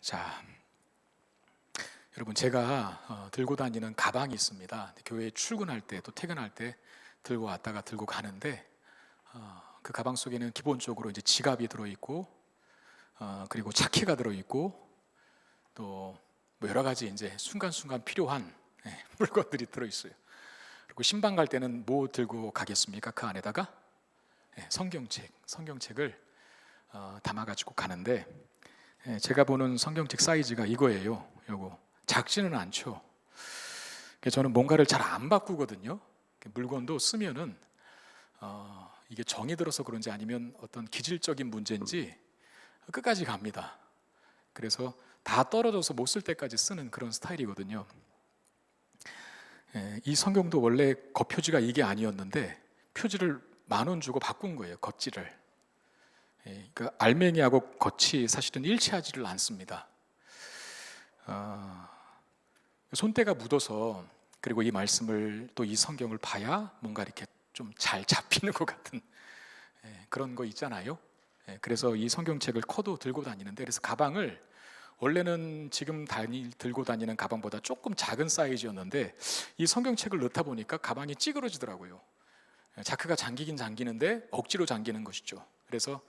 자, 여러분 제가 들고 다니는 가방이 있습니다. 교회에 출근할 때 또 퇴근할 때 들고 왔다가 들고 가는데 그 가방 속에는 기본적으로 이제 지갑이 들어있고 그리고 차키가 들어있고 또 뭐 여러 가지 이제 순간순간 필요한 물건들이 들어있어요. 그리고 신방 갈 때는 뭐 들고 가겠습니까? 그 안에다가 성경책을 담아가지고 가는데 제가 보는 성경책 사이즈가 이거예요. 요거 작지는 않죠. 저는 뭔가를 잘 안 바꾸거든요. 물건도 쓰면은 이게 정이 들어서 그런지 아니면 어떤 기질적인 문제인지 끝까지 갑니다. 그래서 다 떨어져서 못 쓸 때까지 쓰는 그런 스타일이거든요. 이 성경도 원래 겉표지가 이게 아니었는데 표지를 10,000원 주고 바꾼 거예요. 겉지를. 그 알맹이하고 겉이 사실은 일치하지를 않습니다. 손때가 묻어서 그리고 이 말씀을 또 이 성경을 봐야 뭔가 이렇게 좀 잘 잡히는 것 같은 그런 거 있잖아요. 그래서 이 성경책을 커도 들고 다니는데, 그래서 가방을 원래는 지금 들고 다니는 가방보다 조금 작은 사이즈였는데 이 성경책을 넣다 보니까 가방이 찌그러지더라고요. 자크가 잠기긴 잠기는데 억지로 잠기는 것이죠. 그래서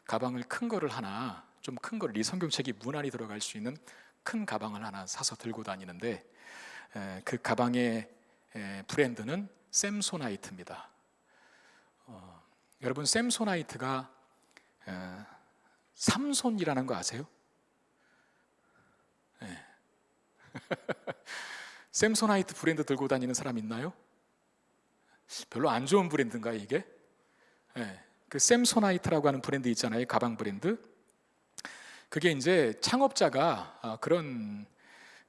가방을 큰 거를 하나, 좀 큰 거를, 이 성경책이 무난히 들어갈 수 있는 큰 가방을 하나 사서 들고 다니는데 그 가방의 브랜드는 샘소나이트입니다. 여러분, 샘소나이트가 삼손이라는 거 아세요? 샘소나이트 브랜드 들고 다니는 사람 있나요? 별로 안 좋은 브랜드인가요, 이게? 그 샘소나이트라고 하는 브랜드 있잖아요, 가방 브랜드. 그게 이제 창업자가 그런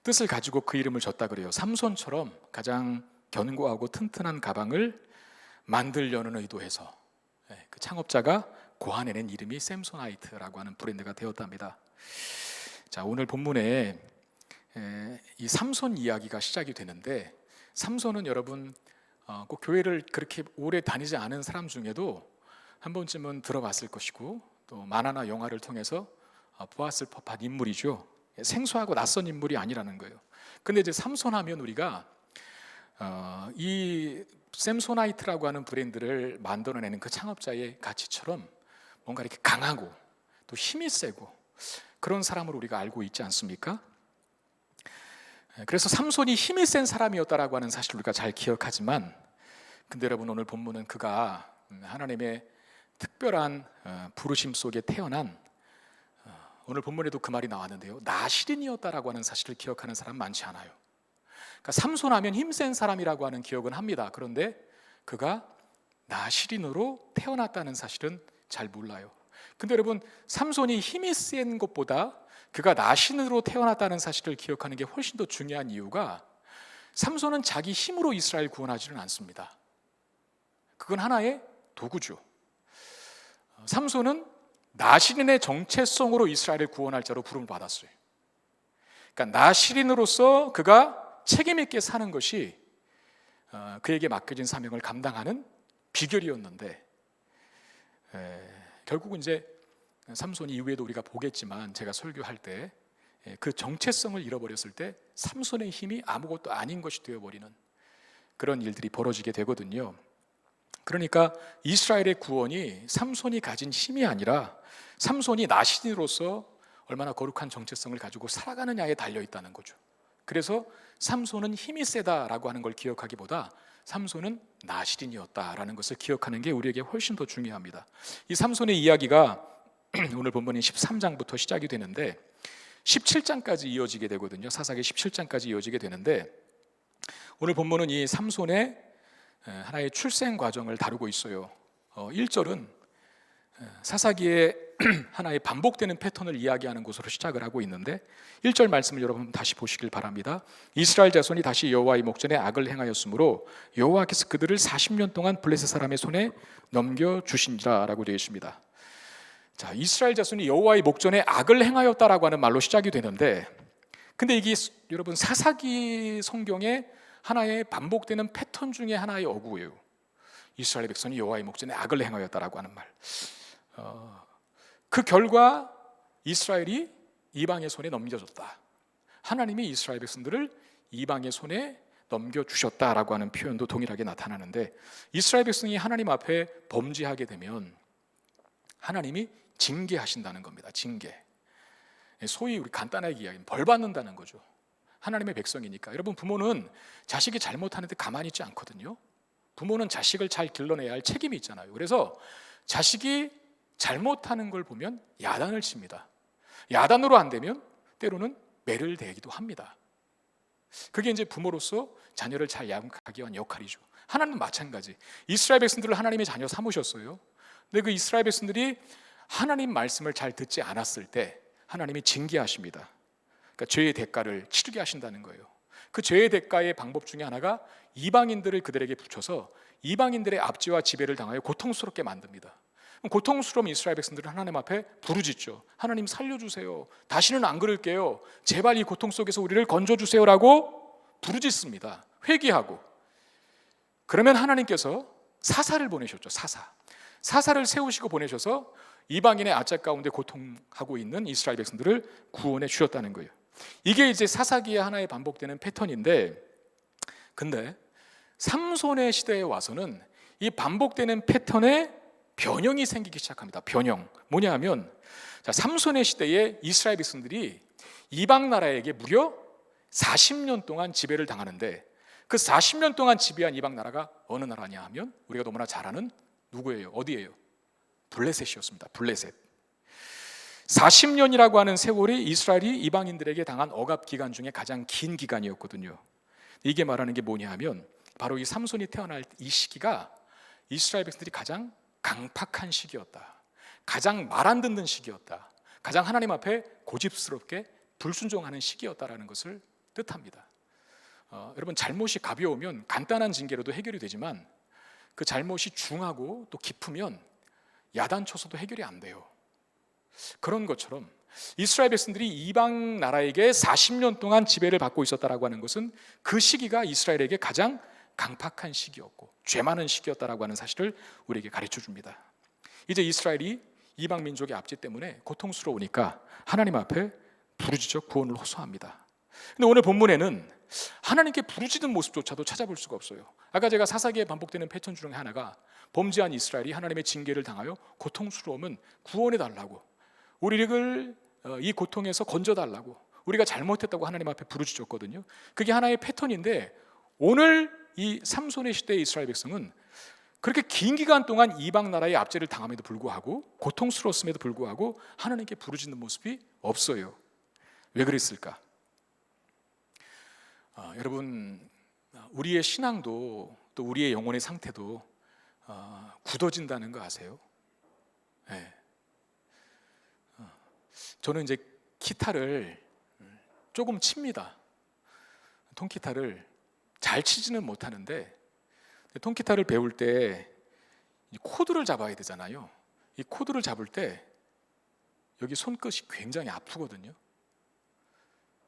뜻을 가지고 그 이름을 줬다 그래요. 삼손처럼 가장 견고하고 튼튼한 가방을 만들려는 의도에서 그 창업자가 고안해낸 이름이 샘소나이트라고 하는 브랜드가 되었답니다. 자, 오늘 본문에 이 삼손 이야기가 시작이 되는데, 삼손은 여러분 꼭 교회를 그렇게 오래 다니지 않은 사람 중에도 한 번쯤은 들어봤을 것이고 또 만화나 영화를 통해서 보았을 법한 인물이죠. 생소하고 낯선 인물이 아니라는 거예요. 근데 이제 삼손 하면 우리가 이 샘소나이트라고 하는 브랜드를 만들어내는 그 창업자의 가치처럼 뭔가 이렇게 강하고 또 힘이 세고 그런 사람으로 우리가 알고 있지 않습니까? 그래서 삼손이 힘이 센 사람이었다라고 하는 사실을 우리가 잘 기억하지만, 근데 여러분, 오늘 본문은 그가 하나님의 특별한 부르심 속에 태어난, 오늘 본문에도 그 말이 나왔는데요, 나실인이었다라고 하는 사실을 기억하는 사람 많지 않아요. 그러니까 삼손 하면 힘센 사람이라고 하는 기억은 합니다. 그런데 그가 나실인으로 태어났다는 사실은 잘 몰라요. 근데 여러분, 삼손이 힘이 센 것보다 그가 나신으로 태어났다는 사실을 기억하는 게 훨씬 더 중요한 이유가, 삼손은 자기 힘으로 이스라엘 구원하지는 않습니다. 그건 하나의 도구죠. 삼손은 나실인의 정체성으로 이스라엘을 구원할 자로 부름을 받았어요. 그러니까 나실인으로서 그가 책임 있게 사는 것이 그에게 맡겨진 사명을 감당하는 비결이었는데, 결국은 이제 삼손 이후에도 우리가 보겠지만, 제가 설교할 때 그 정체성을 잃어버렸을 때 삼손의 힘이 아무것도 아닌 것이 되어버리는 그런 일들이 벌어지게 되거든요. 그러니까 이스라엘의 구원이 삼손이 가진 힘이 아니라 삼손이 나신으로서 얼마나 거룩한 정체성을 가지고 살아가느냐에 달려있다는 거죠. 그래서 삼손은 힘이 세다라고 하는 걸 기억하기보다 삼손은 나실인이었다라는 것을 기억하는 게 우리에게 훨씬 더 중요합니다. 이 삼손의 이야기가 오늘 본문인 13장부터 시작이 되는데 17장까지 이어지게 되거든요. 사사기 17장까지 이어지게 되는데, 오늘 본문은 이 삼손의 하나의 출생 과정을 다루고 있어요. 1절은 사사기의 하나의 반복되는 패턴을 이야기하는 곳으로 시작을 하고 있는데, 1절 말씀을 여러분 다시 보시길 바랍니다. 이스라엘 자손이 다시 여호와의 목전에 악을 행하였으므로 여호와께서 그들을 40년 동안 블레셋 사람의 손에 넘겨주신지라 라고 되어 있습니다. 자, 이스라엘 자손이 여호와의 목전에 악을 행하였다라고 하는 말로 시작이 되는데, 근데 이게 여러분 사사기 성경의 하나의 반복되는 패턴 중에 하나의 어구예요. 이스라엘 백성이 여호와의 목전에 악을 행하였다라고 하는 말. 그 결과 이스라엘이 이방의 손에 넘겨줬다. 하나님이 이스라엘 백성들을 이방의 손에 넘겨주셨다라고 하는 표현도 동일하게 나타나는데, 이스라엘 백성이 하나님 앞에 범죄하게 되면 하나님이 징계하신다는 겁니다. 징계. 소위 우리 간단하게 이야기하면 벌 받는다는 거죠. 하나님의 백성이니까. 여러분, 부모는 자식이 잘못하는데 가만히 있지 않거든요. 부모는 자식을 잘 길러내야 할 책임이 있잖아요. 그래서 자식이 잘못하는 걸 보면 야단을 칩니다. 야단으로 안 되면 때로는 매를 대기도 합니다. 그게 이제 부모로서 자녀를 잘 양육하기 위한 역할이죠. 하나님은 마찬가지. 이스라엘 백성들을 하나님의 자녀 삼으셨어요. 근데 그 이스라엘 백성들이 하나님 말씀을 잘 듣지 않았을 때 하나님이 징계하십니다. 그러니까 죄의 대가를 치르게 하신다는 거예요. 그 죄의 대가의 방법 중에 하나가 이방인들을 그들에게 붙여서 이방인들의 압제와 지배를 당하여 고통스럽게 만듭니다. 고통스러운 이스라엘 백성들은 하나님 앞에 부르짖죠. 하나님 살려주세요. 다시는 안 그럴게요. 제발 이 고통 속에서 우리를 건져주세요라고 부르짖습니다. 회개하고. 그러면 하나님께서 사사를 보내셨죠. 사사를 세우시고 보내셔서 이방인의 압제 가운데 고통하고 있는 이스라엘 백성들을 구원해 주셨다는 거예요. 이게 이제 사사기의 하나의 반복되는 패턴인데, 근데 삼손의 시대에 와서는 이 반복되는 패턴에 변형이 생기기 시작합니다. 변형. 뭐냐 하면, 삼손의 시대에 이스라엘 백성들이 이방 나라에게 무려 40년 동안 지배를 당하는데, 그 40년 동안 지배한 이방 나라가 어느 나라냐 하면 우리가 너무나 잘 아는 누구예요? 어디예요? 블레셋이었습니다. 블레셋. 40년이라고 하는 세월이 이스라엘이 이방인들에게 당한 억압 기간 중에 가장 긴 기간이었거든요. 이게 말하는 게 뭐냐 하면 바로 이 삼손이 태어날 이 시기가 이스라엘 백성들이 가장 강팍한 시기였다. 가장 말 안 듣는 시기였다. 가장 하나님 앞에 고집스럽게 불순종하는 시기였다라는 것을 뜻합니다. 여러분, 잘못이 가벼우면 간단한 징계로도 해결이 되지만 그 잘못이 중하고 또 깊으면 야단쳐서도 해결이 안 돼요. 그런 것처럼 이스라엘 백성들이 이방 나라에게 40년 동안 지배를 받고 있었다라고 하는 것은 그 시기가 이스라엘에게 가장 강팍한 시기였고 죄 많은 시기였다라고 하는 사실을 우리에게 가르쳐 줍니다. 이제 이스라엘이 이방 민족의 압제 때문에 고통스러우니까 하나님 앞에 부르짖어 구원을 호소합니다. 근데 오늘 본문에는 하나님께 부르짖는 모습조차도 찾아볼 수가 없어요. 아까 제가 사사기에 반복되는 패턴 중에 하나가 범죄한 이스라엘이 하나님의 징계를 당하여 고통스러우면 구원해 달라고, 우리를 이 고통에서 건져달라고, 우리가 잘못했다고 하나님 앞에 부르짖었거든요. 그게 하나의 패턴인데, 오늘 이 삼손의 시대의 이스라엘 백성은 그렇게 긴 기간 동안 이방 나라의 압제를 당함에도 불구하고 고통스러웠음에도 불구하고 하나님께 부르짖는 모습이 없어요. 왜 그랬을까? 여러분, 우리의 신앙도 또 우리의 영혼의 상태도 굳어진다는 거 아세요? 네. 저는 이제 기타를 조금 칩니다. 통기타를 잘 치지는 못하는데, 통기타를 배울 때 코드를 잡아야 되잖아요. 이 코드를 잡을 때 여기 손끝이 굉장히 아프거든요.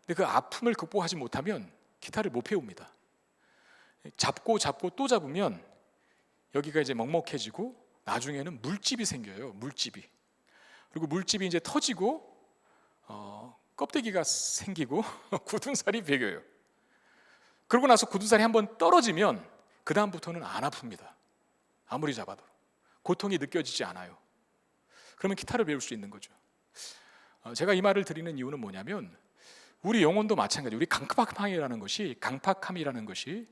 근데 그 아픔을 극복하지 못하면 기타를 못 배웁니다. 잡고 또 잡으면 여기가 이제 먹먹해지고 나중에는 물집이 생겨요. 물집이. 그리고 물집이 이제 터지고 껍데기가 생기고 굳은 살이 배겨요. 그러고 나서 굳은 살이 한번 떨어지면 그 다음부터는 안 아픕니다. 아무리 잡아도 고통이 느껴지지 않아요. 그러면 기타를 배울 수 있는 거죠. 제가 이 말을 드리는 이유는 뭐냐면, 우리 영혼도 마찬가지. 우리 강팍함이라는 것이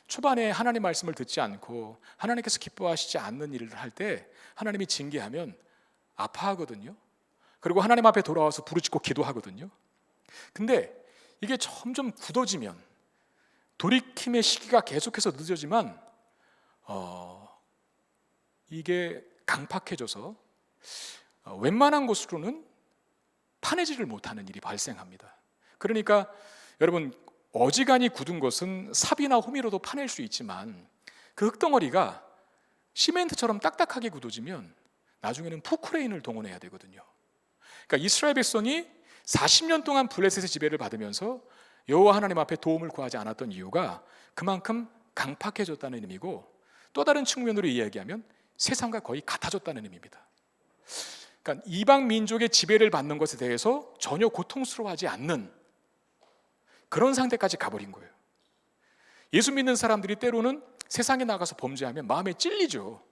초반에 하나님 말씀을 듣지 않고 하나님께서 기뻐하시지 않는 일을 할 때 하나님이 징계하면 아파하거든요. 그리고 하나님 앞에 돌아와서 부르짖고 기도하거든요. 근데 이게 점점 굳어지면, 돌이킴의 시기가 계속해서 늦어지만 이게 강팍해져서 웬만한 곳으로는 파내지를 못하는 일이 발생합니다. 그러니까 여러분, 어지간히 굳은 것은 삽이나 호미로도 파낼 수 있지만 그 흙덩어리가 시멘트처럼 딱딱하게 굳어지면 나중에는 포크레인을 동원해야 되거든요. 그러니까 이스라엘 백성이 40년 동안 블레셋의 지배를 받으면서 여호와 하나님 앞에 도움을 구하지 않았던 이유가 그만큼 강팍해졌다는 의미고, 또 다른 측면으로 이야기하면 세상과 거의 같아졌다는 의미입니다. 그러니까 이방 민족의 지배를 받는 것에 대해서 전혀 고통스러워하지 않는 그런 상태까지 가버린 거예요. 예수 믿는 사람들이 때로는 세상에 나가서 범죄하면 마음에 찔리죠.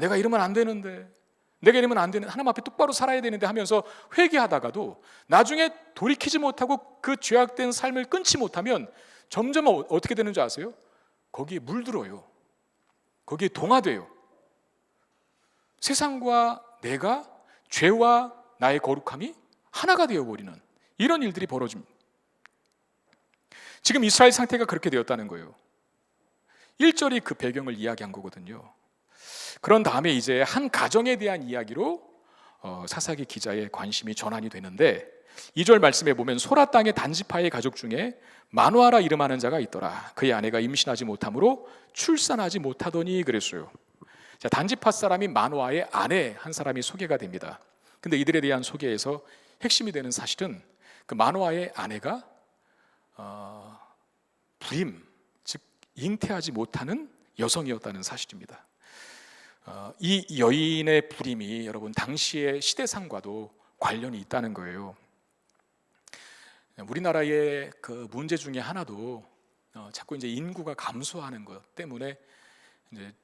내가 이러면 안 되는데, 내가 이러면 안 되는, 하나님 앞에 똑바로 살아야 되는데 하면서 회개하다가도 나중에 돌이키지 못하고 그 죄악된 삶을 끊지 못하면 점점 어떻게 되는 줄 아세요? 거기에 물들어요. 거기에 동화돼요. 세상과 내가, 죄와 나의 거룩함이 하나가 되어버리는 이런 일들이 벌어집니다. 지금 이스라엘 상태가 그렇게 되었다는 거예요. 1절이 그 배경을 이야기한 거거든요. 그런 다음에 이제 한 가정에 대한 이야기로 사사기 기자의 관심이 전환이 되는데 2절 말씀에 보면 소라 땅의 단지파의 가족 중에 마누아라 이름하는 자가 있더라. 그의 아내가 임신하지 못하므로 출산하지 못하더니 그랬어요. 자, 단지파 사람인 마누아의 아내 한 사람이 소개가 됩니다. 근데 이들에 대한 소개에서 핵심이 되는 사실은 그 마누아의 아내가 불임, 즉 잉태하지 못하는 여성이었다는 사실입니다. 이 여인의 불임이 여러분 당시의 시대상과도 관련이 있다는 거예요. 우리나라의 그 문제 중에 하나도 자꾸 이제 인구가 감소하는 것 때문에 이제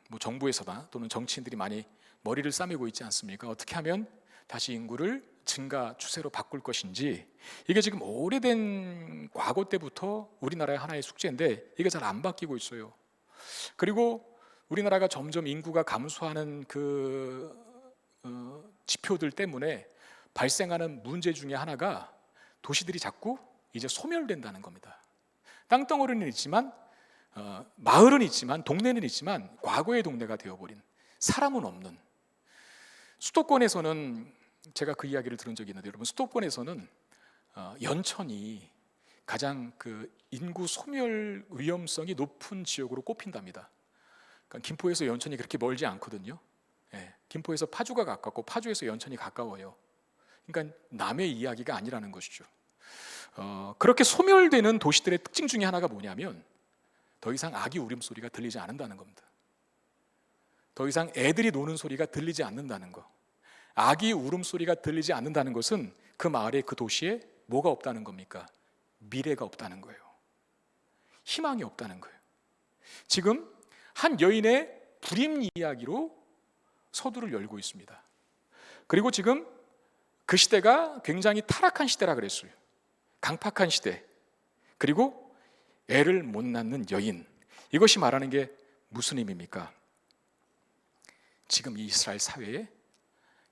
뭐 정부에서나 또는 정치인들이 많이 머리를 싸매고 있지 않습니까? 어떻게 하면 다시 인구를 증가 추세로 바꿀 것인지, 이게 지금 오래된 과거 때부터 우리나라의 하나의 숙제인데 이게 잘 안 바뀌고 있어요. 그리고 우리나라가 점점 인구가 감소하는 그 지표들 때문에 발생하는 문제 중에 하나가 도시들이 자꾸 이제 소멸된다는 겁니다. 땅덩어리는 있지만 마을은 있지만 동네는 있지만 과거의 동네가 되어버린, 사람은 없는. 수도권에서는 제가 그 이야기를 들은 적이 있는데 여러분, 수도권에서는 연천이 가장 그 인구 소멸 위험성이 높은 지역으로 꼽힌답니다. 그러니까 김포에서 연천이 그렇게 멀지 않거든요. 김포에서 파주가 가깝고 파주에서 연천이 가까워요. 그러니까 남의 이야기가 아니라는 것이죠. 그렇게 소멸되는 도시들의 특징 중에 하나가 뭐냐면 더 이상 아기 울음소리가 들리지 않는다는 겁니다. 더 이상 애들이 노는 소리가 들리지 않는다는 거. 아기 울음소리가 들리지 않는다는 것은 그 마을에, 그 도시에 뭐가 없다는 겁니까? 미래가 없다는 거예요. 희망이 없다는 거예요. 지금 한 여인의 불임 이야기로 서두를 열고 있습니다. 그리고 지금 그 시대가 굉장히 타락한 시대라 그랬어요. 강팍한 시대. 그리고 애를 못 낳는 여인. 이것이 말하는 게 무슨 의미입니까? 지금 이 이스라엘 사회에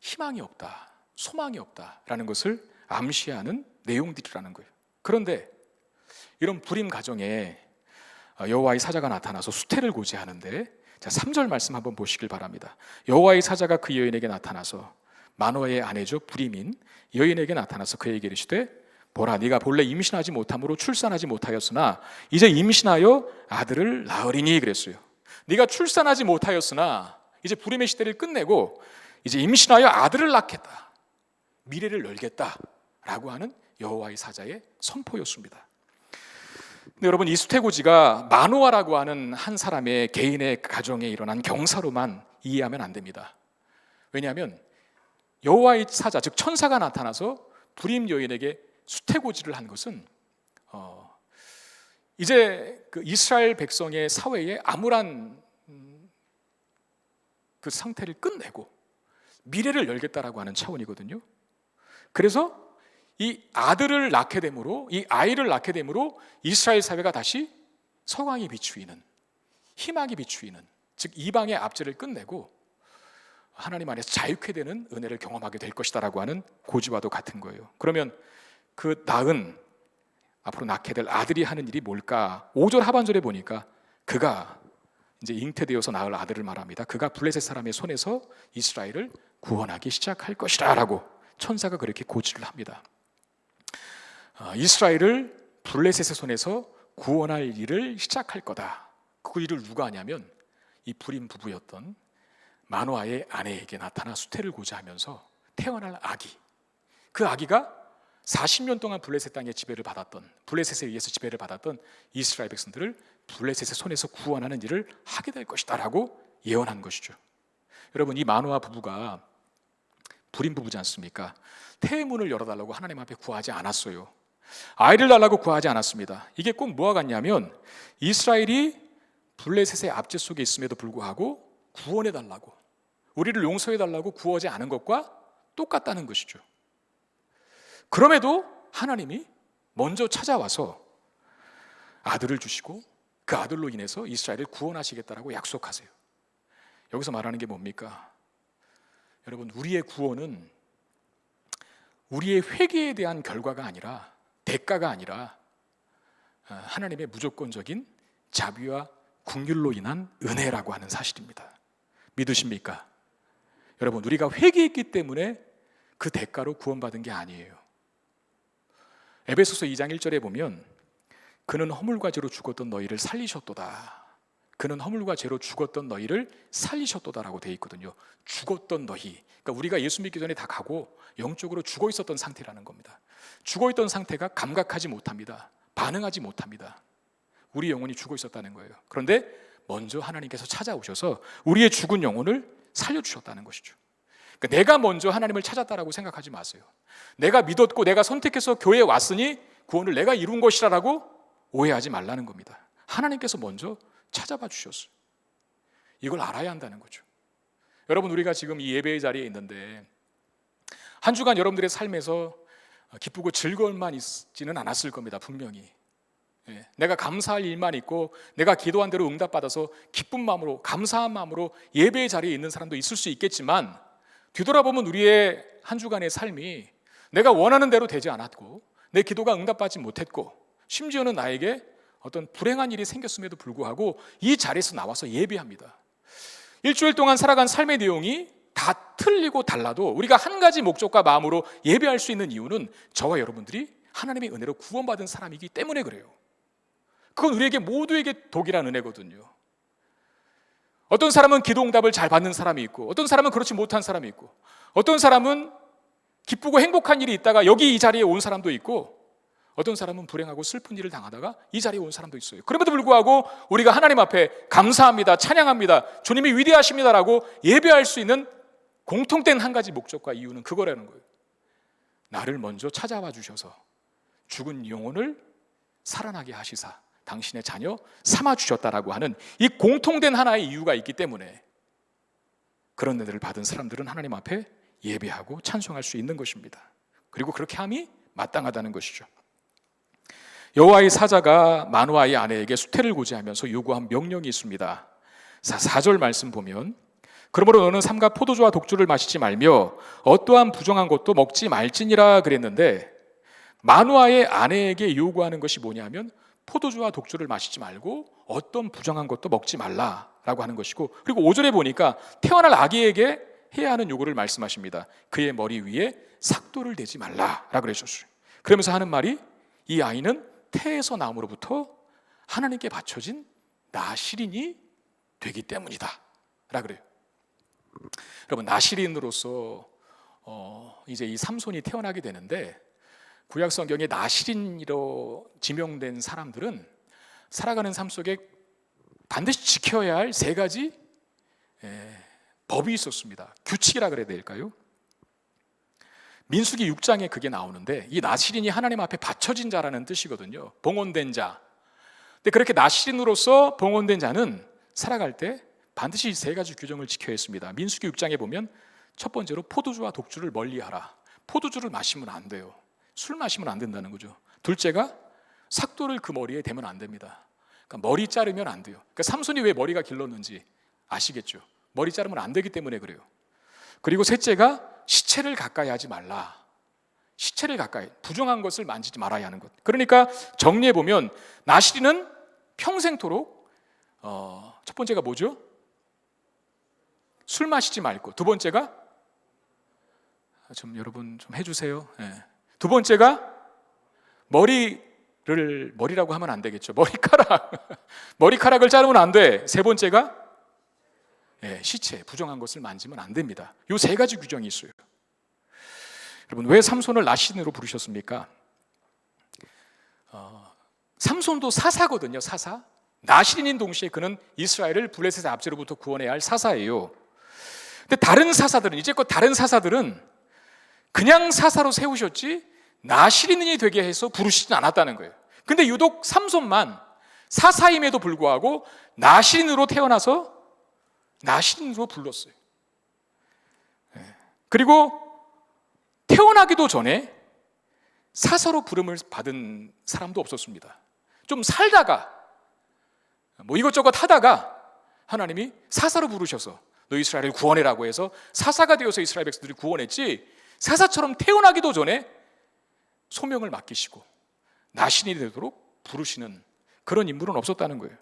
희망이 없다, 소망이 없다라는 것을 암시하는 내용들이라는 거예요. 그런데 이런 불임 가정에 여호와의 사자가 나타나서 수태를 고지하는데, 자, 3절 말씀 한번 보시길 바랍니다. 여호와의 사자가 그 여인에게 나타나서, 마노아의 아내죠, 불임인 여인에게 나타나서 그에게 이르시되, 보라, 네가 본래 임신하지 못함으로 출산하지 못하였으나 이제 임신하여 아들을 낳으리니 그랬어요. 네가 출산하지 못하였으나 이제 불임의 시대를 끝내고 이제 임신하여 아들을 낳겠다, 미래를 열겠다라고 하는 여호와의 사자의 선포였습니다. 근데 여러분, 이 수태고지가 마노아라고 하는 한 사람의 개인의 가정에 일어난 경사로만 이해하면 안 됩니다. 왜냐하면 여호와의 사자, 즉 천사가 나타나서 불임 여인에게 수태고지를 한 것은 이제 그 이스라엘 백성의 사회에 암울한 그 상태를 끝내고 미래를 열겠다라고 하는 차원이거든요. 그래서 이 아들을 낳게 됨으로, 이 아이를 낳게 됨으로 이스라엘 사회가 다시 서광이 비추이는, 희망이 비추이는, 즉 이방의 압제를 끝내고 하나님 안에서 자유케 되는 은혜를 경험하게 될 것이다라고 하는 고지와도 같은 거예요. 그러면 그 낳은, 앞으로 낳게 될 아들이 하는 일이 뭘까? 5절 하반절에 보니까 그가 이제 잉태되어서 낳을 아들을 말합니다. 그가 블레셋 사람의 손에서 이스라엘을 구원하기 시작할 것이라 라고 천사가 그렇게 고지를 합니다. 이스라엘을 블레셋의 손에서 구원할 일을 시작할 거다. 그 일을 누가 하냐면 이 불임 부부였던 마노아의 아내에게 나타나 수태를 고지하면서 태어날 아기, 그 아기가 40년 동안 블레셋 땅의 지배를 받았던, 블레셋에 의해서 지배를 받았던 이스라엘 백성들을 블레셋의 손에서 구원하는 일을 하게 될 것이다 라고 예언한 것이죠. 여러분, 이 마노아 부부가 불임 부부지 않습니까? 태문을 열어달라고 하나님 앞에 구하지 않았어요. 아이를 달라고 구하지 않았습니다. 이게 꼭 뭐와 같냐면 이스라엘이 블레셋의 압제 속에 있음에도 불구하고 구원해달라고, 우리를 용서해달라고 구하지 않은 것과 똑같다는 것이죠. 그럼에도 하나님이 먼저 찾아와서 아들을 주시고 그 아들로 인해서 이스라엘을 구원하시겠다라고 약속하세요. 여기서 말하는 게 뭡니까? 여러분, 우리의 구원은 우리의 회개에 대한 결과가 아니라, 대가가 아니라 하나님의 무조건적인 자비와 긍휼로 인한 은혜라고 하는 사실입니다. 믿으십니까? 여러분, 우리가 회개했기 때문에 그 대가로 구원받은 게 아니에요. 에베소서 2장 1절에 보면 그는 허물과 죄로 죽었던 너희를 살리셨도다. 그는 허물과 죄로 죽었던 너희를 살리셨도다라고 되어 있거든요. 죽었던 너희, 그러니까 우리가 예수 믿기 전에 다 가고 영적으로 죽어 있었던 상태라는 겁니다. 죽어 있던 상태가 감각하지 못합니다. 반응하지 못합니다. 우리 영혼이 죽어 있었다는 거예요. 그런데 먼저 하나님께서 찾아오셔서 우리의 죽은 영혼을 살려주셨다는 것이죠. 그러니까 내가 먼저 하나님을 찾았다라고 생각하지 마세요. 내가 믿었고 내가 선택해서 교회에 왔으니 구원을 내가 이룬 것이라고 오해하지 말라는 겁니다. 하나님께서 먼저 찾아봐 주셨어요. 이걸 알아야 한다는 거죠. 여러분, 우리가 지금 이 예배의 자리에 있는데 한 주간 여러분들의 삶에서 기쁘고 즐거울 만 있지는 않았을 겁니다. 분명히. 내가 감사할 일만 있고 내가 기도한 대로 응답받아서 기쁜 마음으로, 감사한 마음으로 예배의 자리에 있는 사람도 있을 수 있겠지만, 뒤돌아보면 우리의 한 주간의 삶이 내가 원하는 대로 되지 않았고 내 기도가 응답받지 못했고 심지어는 나에게 어떤 불행한 일이 생겼음에도 불구하고 이 자리에서 나와서 예배합니다. 일주일 동안 살아간 삶의 내용이 다 틀리고 달라도 우리가 한 가지 목적과 마음으로 예배할 수 있는 이유는 저와 여러분들이 하나님의 은혜로 구원받은 사람이기 때문에 그래요. 그건 우리에게 모두에게 독이란 은혜거든요. 어떤 사람은 기도 응답을 잘 받는 사람이 있고, 어떤 사람은 그렇지 못한 사람이 있고, 어떤 사람은 기쁘고 행복한 일이 있다가 여기 이 자리에 온 사람도 있고, 어떤 사람은 불행하고 슬픈 일을 당하다가 이 자리에 온 사람도 있어요. 그럼에도 불구하고 우리가 하나님 앞에 감사합니다, 찬양합니다, 주님이 위대하십니다라고 예배할 수 있는 공통된 한 가지 목적과 이유는 그거라는 거예요. 나를 먼저 찾아와 주셔서 죽은 영혼을 살아나게 하시사 당신의 자녀 삼아 주셨다라고 하는 이 공통된 하나의 이유가 있기 때문에 그런 은혜를 받은 사람들은 하나님 앞에 예배하고 찬송할 수 있는 것입니다. 그리고 그렇게 함이 마땅하다는 것이죠. 여호와의 사자가 마노아의 아내에게 수태를 고지하면서 요구한 명령이 있습니다. 4절 말씀 보면, 그러므로 너는 삼가 포도주와 독주를 마시지 말며 어떠한 부정한 것도 먹지 말지니라 그랬는데, 마노아의 아내에게 요구하는 것이 뭐냐면 포도주와 독주를 마시지 말고 어떤 부정한 것도 먹지 말라라고 하는 것이고, 그리고 5절에 보니까 태어날 아기에게 해야 하는 요구를 말씀하십니다. 그의 머리 위에 삭도를 대지 말라라고 그러셨어요. 그러면서 하는 말이, 이 아이는 태에서 나옴으로부터 하나님께 바쳐진 나실인이 되기 때문이다 라 그래요. 여러분, 나실인으로서 이제 이 삼손이 태어나게 되는데, 구약 성경에 나실인으로 지명된 사람들은 살아가는 삶 속에 반드시 지켜야 할 3가지 법이 있었습니다. 규칙이라 그래야 될까요? 민수기 6장에 그게 나오는데, 이 나실인이 하나님 앞에 바쳐진 자라는 뜻이거든요. 봉헌된 자. 근데 그렇게 나실인으로서 봉헌된 자는 살아갈 때 반드시 3가지 규정을 지켜야 했습니다. 민수기 6장에 보면 첫 번째로 포도주와 독주를 멀리하라. 포도주를 마시면 안 돼요. 술 마시면 안 된다는 거죠. 둘째가 삭도를 그 머리에 대면 안 됩니다. 그러니까 머리 자르면 안 돼요. 그러니까 삼손이 왜 머리가 길렀는지 아시겠죠? 머리 자르면 안 되기 때문에 그래요. 그리고 셋째가 시체를 가까이 하지 말라. 시체를 가까이, 부정한 것을 만지지 말아야 하는 것. 그러니까 정리해 보면 나실인은 평생토록 첫 번째가 뭐죠? 술 마시지 말고, 두 번째가 여러분 좀 해주세요. 네. 두 번째가 머리라고 하면 안 되겠죠. 머리카락을 자르면 안 돼. 세 번째가 시체, 부정한 것을 만지면 안 됩니다. 이 3가지 규정이 있어요. 여러분, 왜 삼손을 나실인으로 부르셨습니까? 삼손도 사사거든요. 사사. 나실인인 동시에 그는 이스라엘을 블레셋의 압제로부터 구원해야 할 사사예요. 근데 다른 사사들은, 이제껏 다른 사사들은 그냥 사사로 세우셨지 나실인이 되게 해서 부르시진 않았다는 거예요. 근데 유독 삼손만 사사임에도 불구하고 나실인으로 태어나서 나실인으로 불렀어요. 그리고 태어나기도 전에 사사로 부름을 받은 사람도 없었습니다. 좀 살다가 뭐 이것저것 하다가 하나님이 사사로 부르셔서 너 이스라엘을 구원해라고 해서 사사가 되어서 이스라엘 백성들을 구원했지, 사사처럼 태어나기도 전에 소명을 맡기시고 나신이 되도록 부르시는 그런 인물은 없었다는 거예요.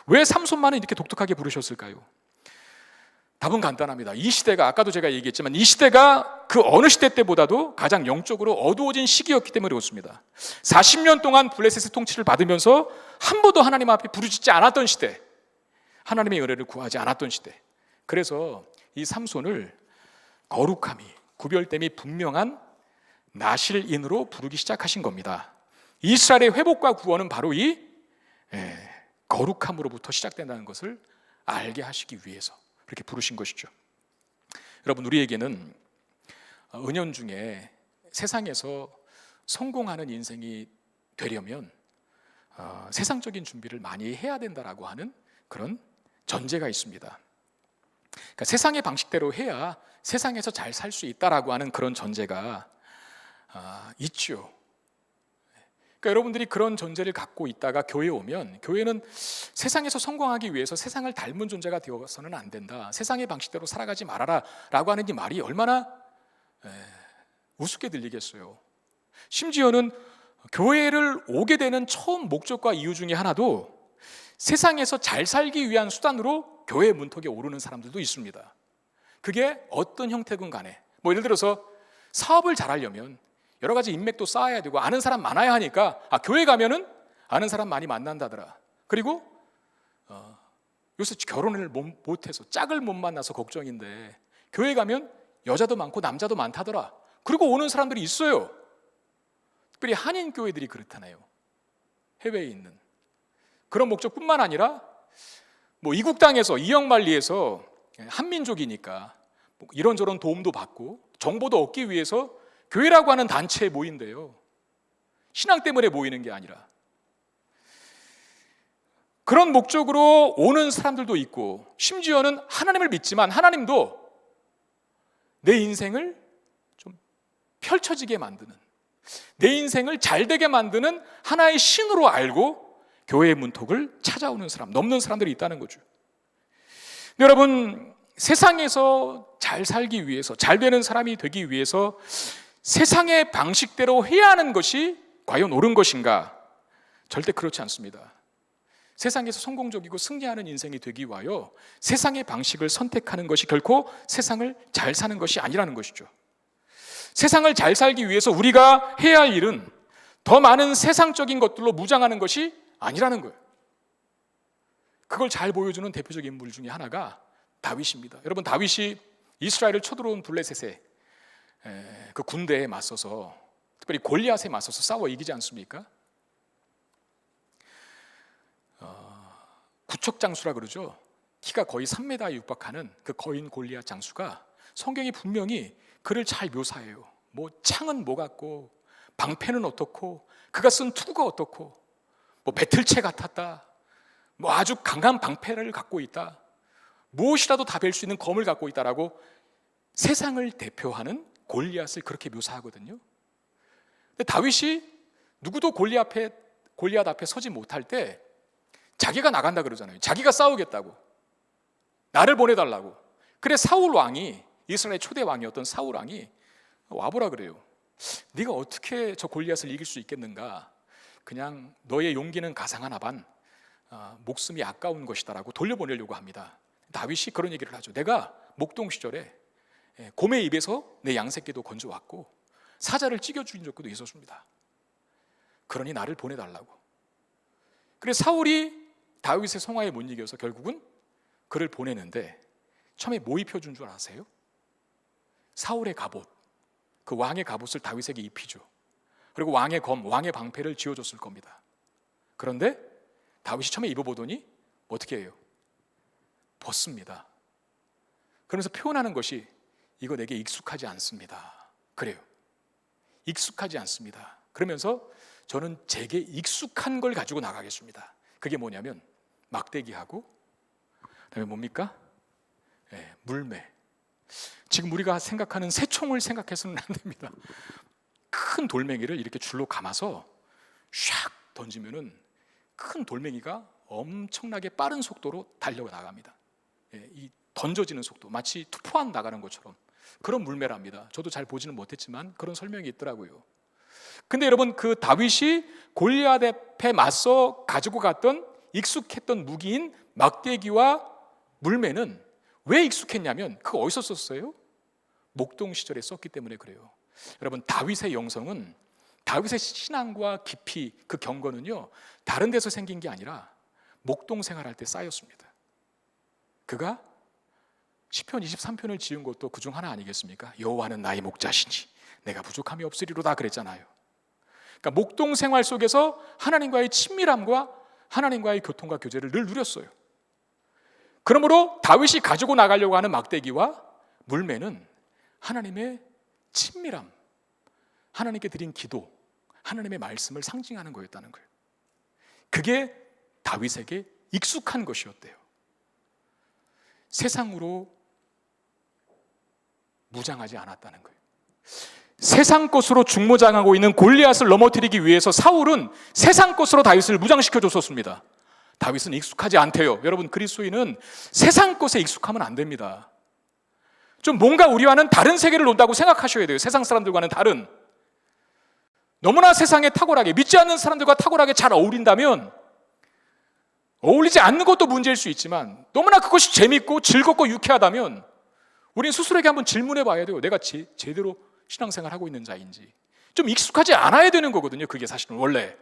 왜 삼손만은 이렇게 독특하게 부르셨을까요? 답은 간단합니다. 이 시대가, 아까도 제가 얘기했지만 이 시대가 그 어느 시대 때보다도 가장 영적으로 어두워진 시기였기 때문에 그렇습니다. 40년 동안 블레셋의 통치를 받으면서 한 번도 하나님 앞에 부르짖지 않았던 시대, 하나님의 은혜를 구하지 않았던 시대. 그래서 이 삼손을 거룩함이, 구별됨이 분명한 나실인으로 부르기 시작하신 겁니다. 이스라엘의 회복과 구원은 바로 이 거룩함으로부터 시작된다는 것을 알게 하시기 위해서 그렇게 부르신 것이죠. 여러분, 우리에게는 은연중에 세상에서 성공하는 인생이 되려면 세상적인 준비를 많이 해야 된다라고 하는 그런 전제가 있습니다. 그러니까 세상의 방식대로 해야 세상에서 잘 살 수 있다라고 하는 그런 전제가 있죠. 그러니까 여러분들이 그런 전제를 갖고 있다가 교회에 오면, 교회는 세상에서 성공하기 위해서 세상을 닮은 존재가 되어서는 안 된다, 세상의 방식대로 살아가지 말아라 라고 하는 이 말이 얼마나 우습게 들리겠어요. 심지어는 교회를 오게 되는 처음 목적과 이유 중에 하나도 세상에서 잘 살기 위한 수단으로 교회 문턱에 오르는 사람들도 있습니다. 그게 어떤 형태든 간에, 뭐 예를 들어서 사업을 잘하려면 여러 가지 인맥도 쌓아야 되고 아는 사람 많아야 하니까 교회 가면은 아는 사람 많이 만난다더라. 그리고 요새 결혼을 못해서 짝을 못 만나서 걱정인데 교회 가면 여자도 많고 남자도 많다더라. 그리고 오는 사람들이 있어요. 특별히 한인 교회들이 그렇잖아요. 해외에 있는 그런 목적뿐만 아니라 뭐 이국 땅에서 이영만리에서 한민족이니까 이런저런 도움도 받고 정보도 얻기 위해서 교회라고 하는 단체에 모인대요. 신앙 때문에 모이는 게 아니라. 그런 목적으로 오는 사람들도 있고, 심지어는 하나님을 믿지만 하나님도 내 인생을 좀 펼쳐지게 만드는, 내 인생을 잘 되게 만드는 하나의 신으로 알고 교회의 문턱을 찾아오는 사람, 넘는 사람들이 있다는 거죠. 여러분, 세상에서 잘 살기 위해서, 잘 되는 사람이 되기 위해서 세상의 방식대로 해야 하는 것이 과연 옳은 것인가? 절대 그렇지 않습니다. 세상에서 성공적이고 승리하는 인생이 되기 위하여 세상의 방식을 선택하는 것이 결코 세상을 잘 사는 것이 아니라는 것이죠. 세상을 잘 살기 위해서 우리가 해야 할 일은 더 많은 세상적인 것들로 무장하는 것이 아니라는 거예요. 그걸 잘 보여주는 대표적인 인물 중에 하나가 다윗입니다. 여러분, 다윗이 이스라엘을 쳐들어온 블레셋의 그 군대에 맞서서, 특별히 골리앗에 맞서서 싸워 이기지 않습니까? 구척 장수라 그러죠. 키가 거의 3m에 육박하는 그 거인 골리앗 장수가 성경이 분명히 그를 잘 묘사해요. 뭐 창은 뭐 같고 방패는 어떻고 그가 쓴 투구가 어떻고 뭐 배틀체 같았다, 뭐 아주 강한 방패를 갖고 있다, 무엇이라도 다 벨 수 있는 검을 갖고 있다라고 세상을 대표하는 골리앗을 그렇게 묘사하거든요. 근데 다윗이 누구도 골리앗 앞에 서지 못할 때 자기가 나간다 그러잖아요. 자기가 싸우겠다고, 나를 보내달라고. 그래 사울 왕이, 이스라엘 초대 왕이었던 사울 왕이 와보라 그래요. 네가 어떻게 저 골리앗을 이길 수 있겠는가? 그냥 너의 용기는 가상하나 반, 목숨이 아까운 것이다라고 돌려보내려고 합니다. 다윗이 그런 얘기를 하죠. 내가 목동 시절에 곰의 입에서 내 양새끼도 건져왔고 사자를 찢겨준 적도 있었습니다. 그러니 나를 보내달라고. 그래서 사울이 다윗의 성화에 못 이겨서 결국은 그를 보내는데 처음에 뭐 입혀준 줄 아세요? 사울의 갑옷, 그 왕의 갑옷을 다윗에게 입히죠. 그리고 왕의 검, 왕의 방패를 쥐어줬을 겁니다. 그런데 다윗이 처음에 입어보더니 어떻게 해요? 벗습니다. 그러면서 표현하는 것이 이거 내게 익숙하지 않습니다. 그래요. 익숙하지 않습니다. 그러면서 저는 제게 익숙한 걸 가지고 나가겠습니다. 그게 뭐냐면 막대기하고 그다음에 뭡니까? 물매. 지금 우리가 생각하는 새총을 생각해서는 안 됩니다. 큰 돌멩이를 이렇게 줄로 감아서 샥 던지면은 큰 돌멩이가 엄청나게 빠른 속도로 달려 나갑니다. 이 던져지는 속도, 마치 투포한 나가는 것처럼 그런 물매랍니다. 저도 잘 보지는 못했지만 그런 설명이 있더라고요. 근데 여러분, 그 다윗이 골리앗 앞에 맞서 가지고 갔던 익숙했던 무기인 막대기와 물매는 왜 익숙했냐면 그거 어디서 썼어요? 목동 시절에 썼기 때문에 그래요. 여러분, 다윗의 영성은, 다윗의 신앙과 깊이, 그 경건은요 다른 데서 생긴 게 아니라 목동 생활할 때 쌓였습니다. 그가 시편 23편을 지은 것도 그중 하나 아니겠습니까? 여호와는 나의 목자시니 내가 부족함이 없으리로다 그랬잖아요. 그러니까 목동 생활 속에서 하나님과의 친밀함과 하나님과의 교통과 교제를 늘 누렸어요. 그러므로 다윗이 가지고 나가려고 하는 막대기와 물매는 하나님의 친밀함, 하나님께 드린 기도, 하나님의 말씀을 상징하는 거였다는 거예요. 그게 다윗에게 익숙한 것이었대요. 세상으로 무장하지 않았다는 거예요. 세상 것으로 중무장하고 있는 골리앗을 넘어뜨리기 위해서 사울은 세상 것으로 다윗을 무장시켜 줬었습니다. 다윗은 익숙하지 않대요. 여러분, 그리스도인은 세상 것에 익숙하면 안 됩니다. 좀 뭔가 우리와는 다른 세계를 논다고 생각하셔야 돼요. 세상 사람들과는 다른. 너무나 세상에 탁월하게, 믿지 않는 사람들과 탁월하게 잘 어울린다면 어울리지 않는 것도 문제일 수 있지만 너무나 그것이 재밌고 즐겁고 유쾌하다면 우리는 스스로에게 한번 질문해 봐야 돼요. 내가 제대로 신앙생활하고 있는 자인지. 좀 익숙하지 않아야 되는 거거든요. 그게 사실은 원래.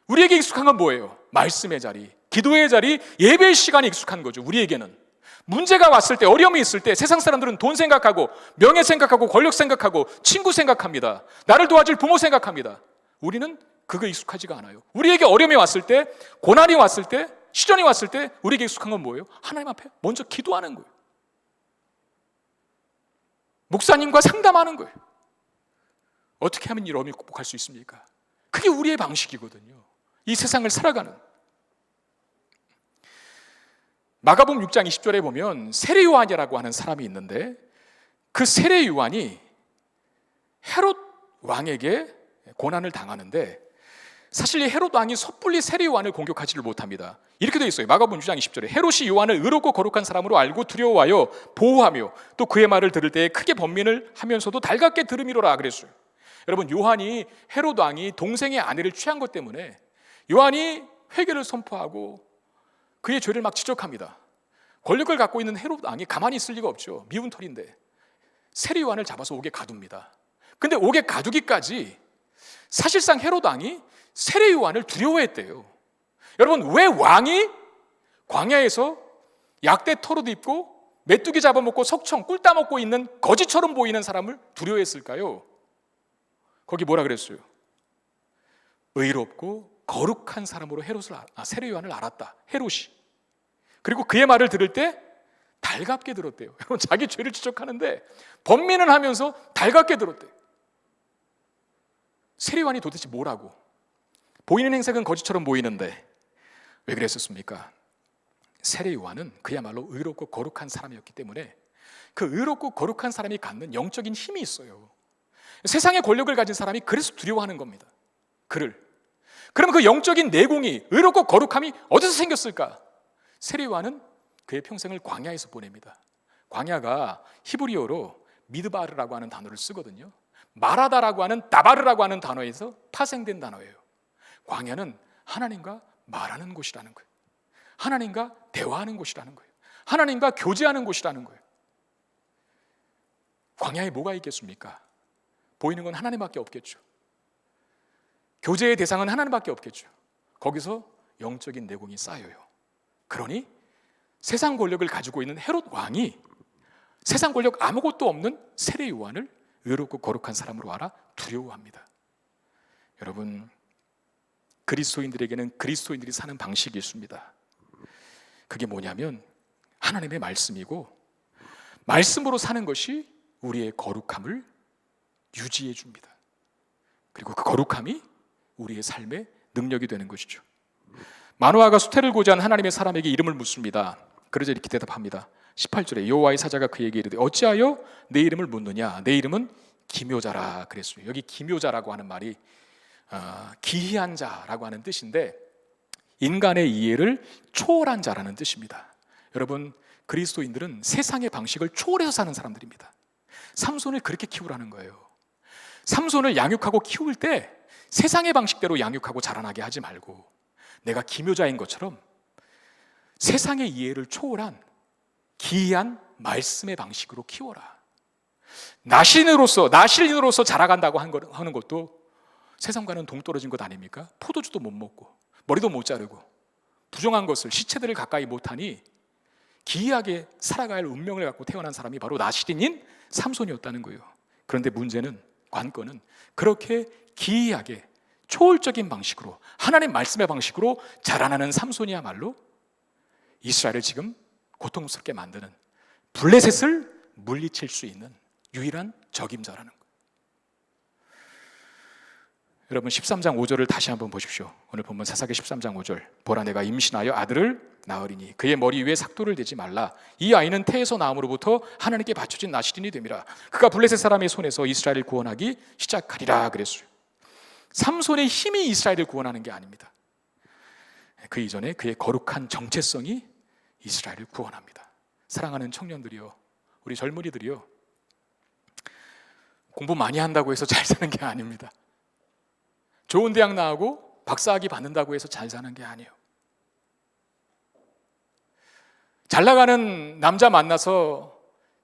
우리에게 익숙한 건 뭐예요? 말씀의 자리, 기도의 자리, 예배의 시간이 익숙한 거죠. 우리에게는. 문제가 왔을 때, 어려움이 있을 때 세상 사람들은 돈 생각하고 명예 생각하고 권력 생각하고 친구 생각합니다. 나를 도와줄 부모 생각합니다. 우리는 그거 익숙하지가 않아요. 우리에게 어려움이 왔을 때, 고난이 왔을 때, 시련이 왔을 때 우리에게 익숙한 건 뭐예요? 하나님 앞에 먼저 기도하는 거예요. 목사님과 상담하는 거예요. 어떻게 하면 이 어려움을 극복할 수 있습니까? 그게 우리의 방식이거든요. 이 세상을 살아가는. 마가복음 6장 20절에 보면 세례 요한이라고 하는 사람이 있는데 그 세례 요한이 헤롯 왕에게 고난을 당하는데 사실 이 헤롯 왕이 섣불리 세례 요한을 공격하지를 못합니다. 이렇게 되어 있어요. 마가복음 6장 20절에 헤롯이 요한을 의롭고 거룩한 사람으로 알고 두려워하여 보호하며 또 그의 말을 들을 때에 크게 번민을 하면서도 달갑게 들음이로라 그랬어요. 여러분, 요한이 헤롯 왕이 동생의 아내를 취한 것 때문에 요한이 회개를 선포하고 그의 죄를 막 지적합니다. 권력을 갖고 있는 헤롯 왕이 가만히 있을 리가 없죠. 미운 털인데 세례 요한을 잡아서 옥에 가둡니다. 근데 옥에 가두기까지 사실상 헤롯 왕이 세례 요한을 두려워했대요. 여러분, 왜 왕이 광야에서 약대 털옷 입고 메뚜기 잡아먹고 석청 꿀 따먹고 있는 거지처럼 보이는 사람을 두려워했을까요? 거기 뭐라 그랬어요? 의롭고 거룩한 사람으로 세례 요한을 알았다. 헤롯이. 그리고 그의 말을 들을 때 달갑게 들었대요. 여러분, 자기 죄를 지적하는데 번민을 하면서 달갑게 들었대요. 세례 요한이 도대체 뭐라고? 보이는 행색은 거지처럼 보이는데 왜 그랬었습니까? 세례 요한은 그야말로 의롭고 거룩한 사람이었기 때문에 그 의롭고 거룩한 사람이 갖는 영적인 힘이 있어요. 세상의 권력을 가진 사람이 그래서 두려워하는 겁니다. 그를. 그러면 그 영적인 내공이, 의롭고 거룩함이 어디서 생겼을까? 세례 요한은 그의 평생을 광야에서 보냅니다. 광야가 히브리어로 미드바르라고 하는 단어를 쓰거든요. 마라다라고 하는 다바르라고 하는 단어에서 파생된 단어예요. 광야는 하나님과 말하는 곳이라는 거예요. 하나님과 대화하는 곳이라는 거예요. 하나님과 교제하는 곳이라는 거예요. 광야에 뭐가 있겠습니까? 보이는 건 하나님밖에 없겠죠. 교제의 대상은 하나님밖에 없겠죠. 거기서 영적인 내공이 쌓여요. 그러니 세상 권력을 가지고 있는 헤롯 왕이 세상 권력 아무것도 없는 세례 요한을 의롭고 거룩한 사람으로 알아 두려워합니다. 여러분, 그리스도인들에게는 그리스도인들이 사는 방식이 있습니다. 그게 뭐냐면 하나님의 말씀이고 말씀으로 사는 것이 우리의 거룩함을 유지해 줍니다. 그리고 그 거룩함이 우리의 삶의 능력이 되는 것이죠. 마노아가 수태를 고지한 하나님의 사람에게 이름을 묻습니다. 그러자 이렇게 대답합니다. 18절에 여호와의 사자가 그에게 이르되 어찌하여 내 이름을 묻느냐? 내 이름은 기묘자라 그랬어요. 여기 기묘자라고 하는 말이 기이한 자라고 하는 뜻인데 인간의 이해를 초월한 자라는 뜻입니다. 여러분, 그리스도인들은 세상의 방식을 초월해서 사는 사람들입니다. 삼손을 그렇게 키우라는 거예요. 삼손을 양육하고 키울 때 세상의 방식대로 양육하고 자라나게 하지 말고 내가 기묘자인 것처럼 세상의 이해를 초월한 기이한 말씀의 방식으로 키워라. 나실인으로서 자라간다고 하는 것도 세상과는 동떨어진 것 아닙니까? 포도주도 못 먹고 머리도 못 자르고 부정한 것을, 시체들을 가까이 못하니 기이하게 살아갈 운명을 갖고 태어난 사람이 바로 나실인인 삼손이었다는 거예요. 그런데 문제는, 관건은 그렇게 기이하게 초월적인 방식으로 하나님 말씀의 방식으로 자라나는 삼손이야말로 이스라엘을 지금 고통스럽게 만드는, 블레셋을 물리칠 수 있는 유일한 적임자라는 거예요. 여러분 13장 5절을 다시 한번 보십시오. 오늘 본문 사사기 13장 5절. 보라, 내가 임신하여 아들을 낳으리니 그의 머리 위에 삭도를 대지 말라. 이 아이는 태에서 나옴으로부터 하나님께 바쳐진 나실인이 됨이라. 그가 블레셋 사람의 손에서 이스라엘을 구원하기 시작하리라 그랬어요. 삼손의 힘이 이스라엘을 구원하는 게 아닙니다. 그 이전에 그의 거룩한 정체성이 이스라엘을 구원합니다. 사랑하는 청년들이요, 우리 젊은이들이요, 공부 많이 한다고 해서 잘 사는 게 아닙니다. 좋은 대학 나오고 박사학위 받는다고 해서 잘 사는 게 아니에요. 잘 나가는 남자 만나서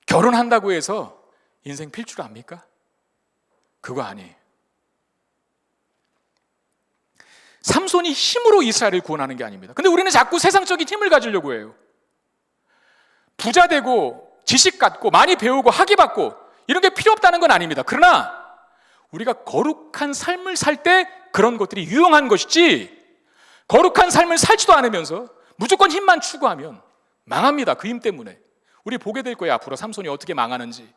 결혼한다고 해서 인생 필 줄 압니까? 그거 아니에요. 삼손이 힘으로 이스라엘을 구원하는 게 아닙니다. 근데 우리는 자꾸 세상적인 힘을 가지려고 해요. 부자 되고 지식 갖고 많이 배우고 학위 받고 이런 게 필요 없다는 건 아닙니다. 그러나 우리가 거룩한 삶을 살 때 그런 것들이 유용한 것이지, 거룩한 삶을 살지도 않으면서 무조건 힘만 추구하면 망합니다. 그 힘 때문에. 우리 보게 될 거예요. 앞으로 삼손이 어떻게 망하는지.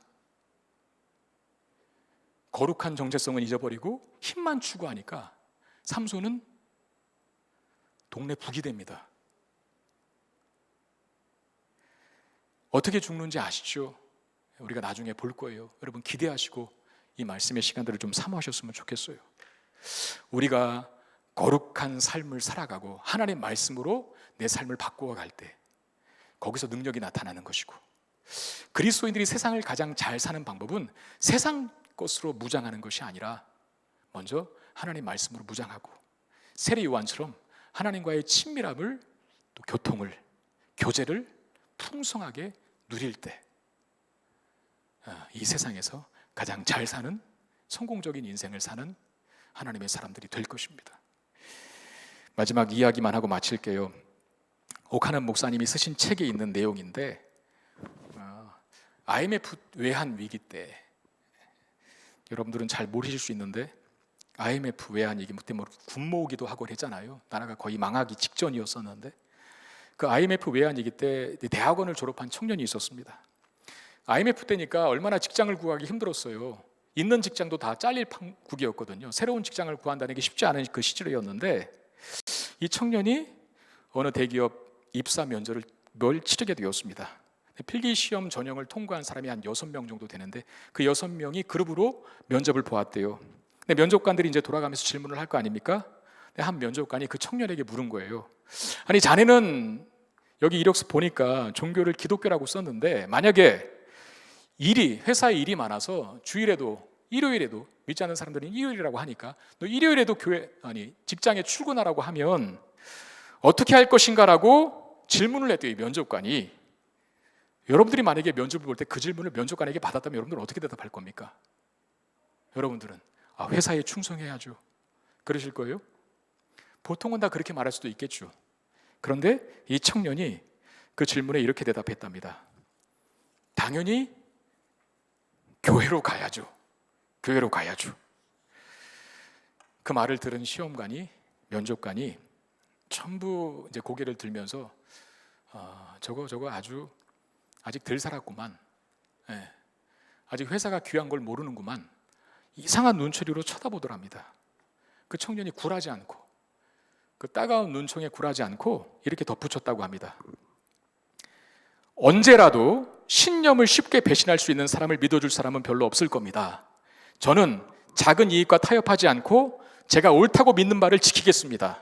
거룩한 정체성은 잊어버리고 힘만 추구하니까 삼손은 동네 북이 됩니다. 어떻게 죽는지 아시죠? 우리가 나중에 볼 거예요. 여러분 기대하시고 이 말씀의 시간들을 좀 사모하셨으면 좋겠어요. 우리가 거룩한 삶을 살아가고 하나님 말씀으로 내 삶을 바꾸어 갈 때 거기서 능력이 나타나는 것이고, 그리스도인들이 세상을 가장 잘 사는 방법은 세상 것으로 무장하는 것이 아니라 먼저 하나님 말씀으로 무장하고 세례 요한처럼 하나님과의 친밀함을, 또 교통을, 교제를 풍성하게 누릴 때 이 세상에서 가장 잘 사는 성공적인 인생을 사는 하나님의 사람들이 될 것입니다. 마지막 이야기만 하고 마칠게요. 오카는 목사님이 쓰신 책에 있는 내용인데 IMF 외환 위기 때, 여러분들은 잘 모르실 수 있는데 IMF 외환 위기 때문에 군모으기도 하고 했잖아요. 나라가 거의 망하기 직전이었었는데 그 IMF 외환 위기 때 대학원을 졸업한 청년이 있었습니다. IMF 때니까 얼마나 직장을 구하기 힘들었어요. 있는 직장도 다 잘릴 판국이었거든요. 새로운 직장을 구한다는 게 쉽지 않은 그 시절이었는데 이 청년이 어느 대기업 입사 면접을 치르게 되었습니다. 필기 시험 전형을 통과한 사람이 한 6명 정도 되는데 그 6명이 그룹으로 면접을 보았대요. 근데 면접관들이 이제 돌아가면서 질문을 할 거 아닙니까? 한 면접관이 그 청년에게 물은 거예요. 아니, 자네는 여기 이력서 보니까 종교를 기독교라고 썼는데 만약에 회사에 일이 많아서 주일에도 일요일에도, 믿지 않는 사람들은 일요일이라고 하니까 너 일요일에도 직장에 출근하라고 하면 어떻게 할 것인가라고 질문을 했대요. 이 면접관이. 여러분들이 만약에 면접을 볼 때 그 질문을 면접관에게 받았다면 여러분들은 어떻게 대답할 겁니까? 여러분들은 회사에 충성해야죠, 그러실 거예요? 보통은 다 그렇게 말할 수도 있겠죠. 그런데 이 청년이 그 질문에 이렇게 대답했답니다. 당연히 교회로 가야죠. 교회로 가야죠. 그 말을 들은 시험관이, 면접관이 전부 이제 고개를 들면서 저거 아직 덜 살았구만. 아직 회사가 귀한 걸 모르는구만. 이상한 눈초리로 쳐다보더랍니다. 그 청년이 굴하지 않고, 그 따가운 눈총에 굴하지 않고 이렇게 덧붙였다고 합니다. 언제라도 신념을 쉽게 배신할 수 있는 사람을 믿어줄 사람은 별로 없을 겁니다. 저는 작은 이익과 타협하지 않고 제가 옳다고 믿는 바를 지키겠습니다.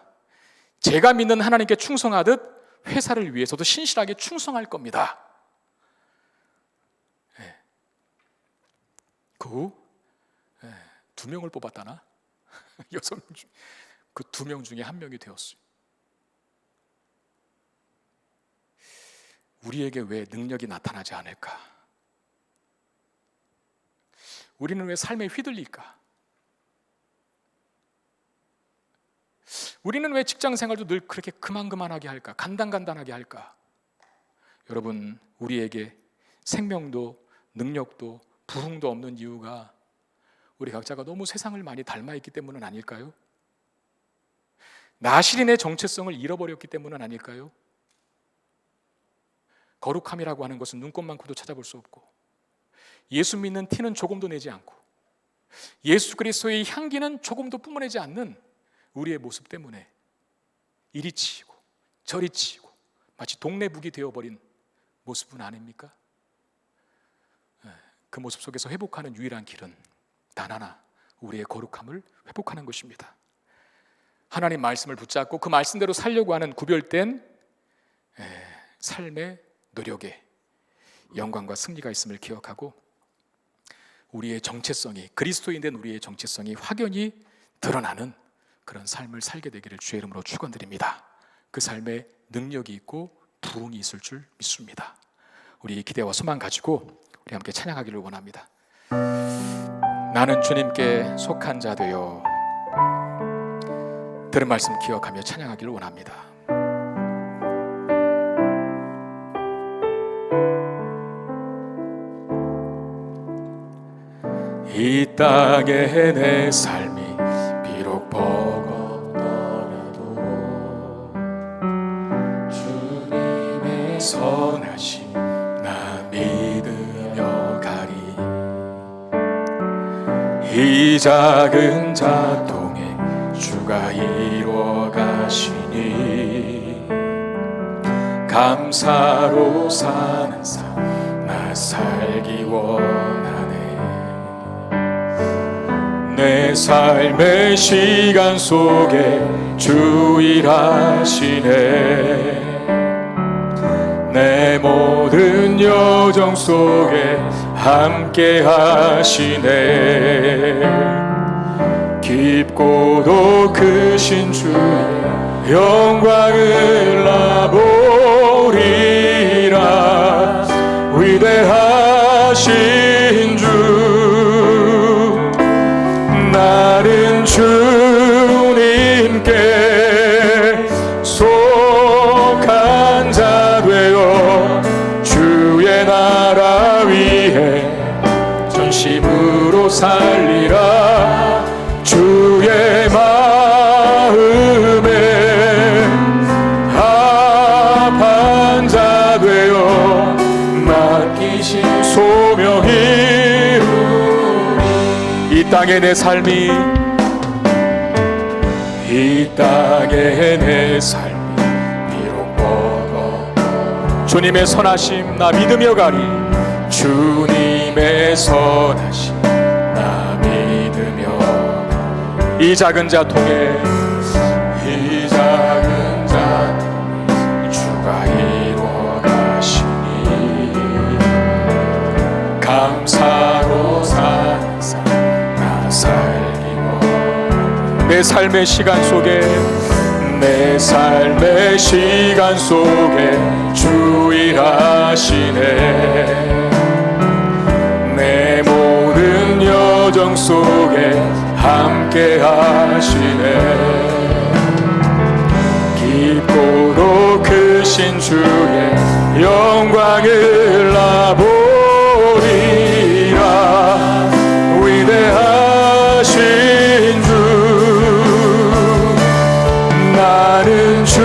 제가 믿는 하나님께 충성하듯 회사를 위해서도 신실하게 충성할 겁니다. 그 후 2명을 뽑았다나? 6명 중 그 2명 중에 1명이 되었어요. 우리에게 왜 능력이 나타나지 않을까? 우리는 왜 삶에 휘둘릴까? 우리는 왜 직장 생활도 늘 그렇게 그만하게 할까? 간단하게 할까? 여러분, 우리에게 생명도 능력도 부흥도 없는 이유가 우리 각자가 너무 세상을 많이 닮아 있기 때문은 아닐까요? 나시린의 정체성을 잃어버렸기 때문은 아닐까요? 거룩함이라고 하는 것은 눈꽃만큼도 찾아볼 수 없고, 예수 믿는 티는 조금도 내지 않고, 예수 그리스도의 향기는 조금도 뿜어내지 않는 우리의 모습 때문에 이리 치이고 저리 치이고 마치 동네북이 되어버린 모습은 아닙니까? 그 모습 속에서 회복하는 유일한 길은 단 하나, 우리의 거룩함을 회복하는 것입니다. 하나님 말씀을 붙잡고 그 말씀대로 살려고 하는 구별된 삶의 노력에 영광과 승리가 있음을 기억하고, 우리의 정체성이, 그리스도인 된 우리의 정체성이 확연히 드러나는 그런 삶을 살게 되기를 주의 이름으로 축원드립니다. 그 삶에 능력이 있고 부흥이 있을 줄 믿습니다. 우리 기대와 소망 가지고 우리 함께 찬양하기를 원합니다. 나는 주님께 속한 자 되어, 들은 말씀 기억하며 찬양하기를 원합니다. 이 땅에 내 삶이 비록 버겁더라도 주님의 선하심 나 믿으며 가리. 이 작은 자통에 주가 이루어 가시니 감사로 사는 삶 나 살기 원하네. 내 삶의 시간 속에 주 일하시네. 내 모든 여정 속에 함께 하시네. 깊고도 크신 주의 영광을 나보리라. 위대하신 주, 나는 주님께 속한 자 되어 주의 나라 위에 전심으로 살리라. 주의 마음에 합한 자 되어 맡기신 소명 이루리. 이 땅에 내 삶이, 이 땅에 내 삶이 비록 버겁고 주님의 선하심 나 믿으며 가리. 주님의 선하심 나 믿으며 이 작은 자통에, 이 작은 자통에 주가 이루어 가시니 감사로 사는 삶 나 살기 원하네. 내 삶의 시간 속에, 내 삶의 시간 속에 주 일하시네. 내 모든 여정 속에 함께 하시네. 깊고도 크신 주의 영광을 나보리라. 위대하신 주, 나는 주님께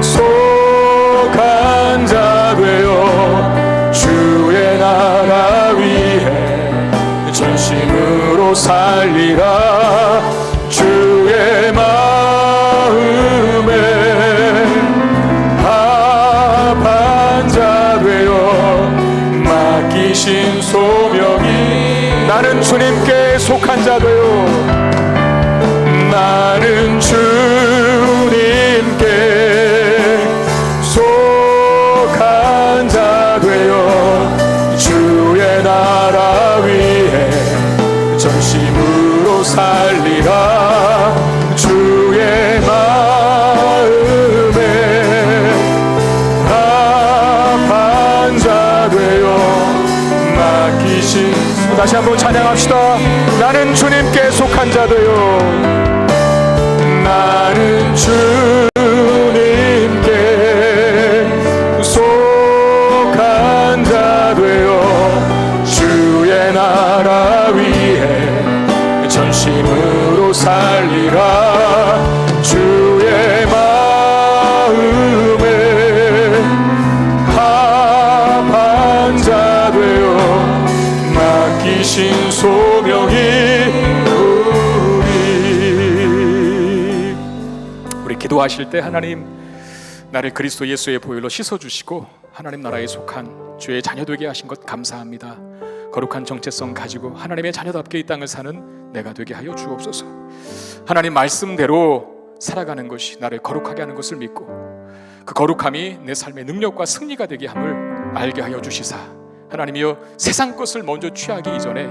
속한 자 되어 주의 나라 위 진심으로 살리라. 주의 마음에 합한 자 되어 맡기신 소명이, 나는 주님께 속한 자 되어, 나는 주님께 속한 자 되어 주의 나라 위해 전심으로 살리라. 주의 마음에 합한 자 되어 맡기신, 다시 한번 찬양합시다. 나는 주님께 속한 자 되어, 나는 주님께 속한 자 되어 주의 나라 위해 전심으로 살리라. 주의 마음에 합한 자 되어 맡기신 소명이, 기도하실 때 하나님, 나를 그리스도 예수의 보혈로 씻어주시고 하나님 나라에 속한 주의 자녀 되게 하신 것 감사합니다. 거룩한 정체성 가지고 하나님의 자녀답게 이 땅을 사는 내가 되게 하여 주옵소서. 하나님 말씀대로 살아가는 것이 나를 거룩하게 하는 것을 믿고 그 거룩함이 내 삶의 능력과 승리가 되게 함을 알게 하여 주시사, 하나님이여 세상 것을 먼저 취하기 이전에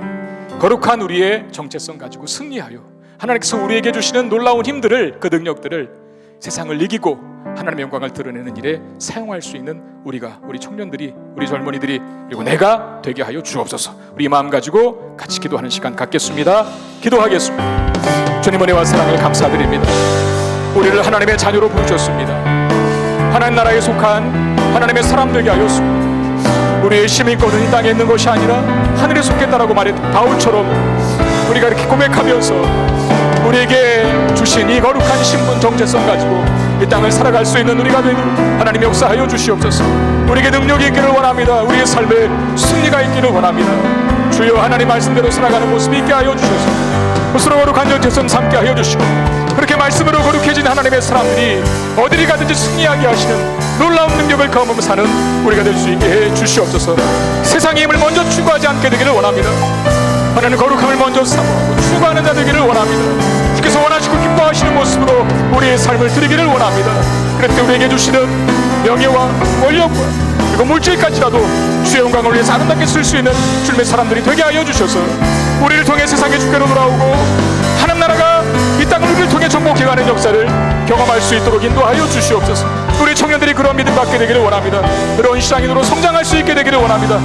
거룩한 우리의 정체성 가지고 승리하여 하나님께서 우리에게 주시는 놀라운 힘들을, 그 능력들을 세상을 이기고 하나님의 영광을 드러내는 일에 사용할 수 있는 우리가, 우리 청년들이, 우리 젊은이들이, 그리고 내가 되게 하여 주옵소서. 우리 마음 가지고 같이 기도하는 시간 갖겠습니다. 기도하겠습니다. 주님 은혜와 사랑을 감사드립니다. 우리를 하나님의 자녀로 부르셨습니다. 하나님 나라에 속한 하나님의 사람 되게 하였습니다. 우리의 시민권은 이 땅에 있는 것이 아니라 하늘에 속했다라고 말했던 바울처럼 우리가 이렇게 고백하면서 우리에게 주신 이 거룩한 신분 정체성 가지고 이 땅을 살아갈 수 있는 우리가 되고 하나님 역사하여 주시옵소서. 우리에게 능력이 있기를 원합니다. 우리의 삶에 승리가 있기를 원합니다. 주여, 하나님 말씀대로 살아가는 모습이 있게 하여 주셔서 스스로 거룩한 정체성 삼게 하여 주시고, 그렇게 말씀으로 거룩해진 하나님의 사람들이 어디를 가든지 승리하게 하시는 놀라운 능력을 경험하며 사는 우리가 될 수 있게 해 주시옵소서. 세상의 힘을 먼저 추구하지 않게 되기를 원합니다. 하나님 거룩함을 먼저 사모하고 추구하는 자 되기를 원합니다. 주께서 원하시고 기뻐하시는 모습으로 우리의 삶을 드리기를 원합니다. 그럴 때 우리에게 주시는 명예와 권력과 그리고 물질까지라도 주의 영광을 위해서 아름답게 쓸 수 있는 주님의 사람들이 되게 하여 주셔서 우리를 통해 세상의 주께로 돌아오고 하나님 나라가 이 땅을 우리를 통해 정복해가는 역사를 경험할 수 있도록 인도하여 주시옵소서. 우리 청년들이 그런 믿음 갖게 되기를 원합니다. 그런 신앙인으로 성장할 수 있게 되기를 원합니다.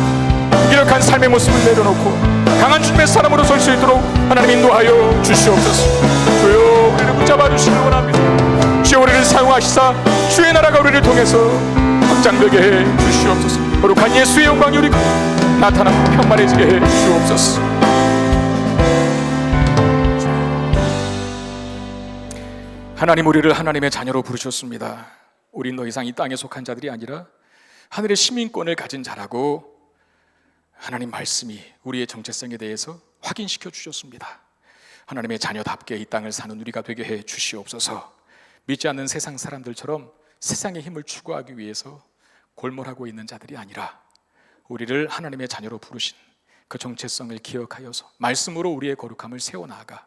무기력한 삶의 모습을 내려놓고 강한 주님의 사람으로 설 수 있도록 하나님 인도하여 주시옵소서. 주여, 우리를 붙잡아 주시길 원합니다. 주여, 우리를 사용하시사 주의 나라가 우리를 통해서 확장되게 해 주시옵소서. 거룩한 예수의 영광이 우리 나타나고 평만해지게 해 주옵소서. 하나님, 우리를 하나님의 자녀로 부르셨습니다. 우린 더 이상 이 땅에 속한 자들이 아니라 하늘의 시민권을 가진 자라고 하나님 말씀이 우리의 정체성에 대해서 확인시켜 주셨습니다. 하나님의 자녀답게 이 땅을 사는 우리가 되게 해 주시옵소서. 믿지 않는 세상 사람들처럼 세상의 힘을 추구하기 위해서 골몰하고 있는 자들이 아니라 우리를 하나님의 자녀로 부르신 그 정체성을 기억하여서 말씀으로 우리의 거룩함을 세워나가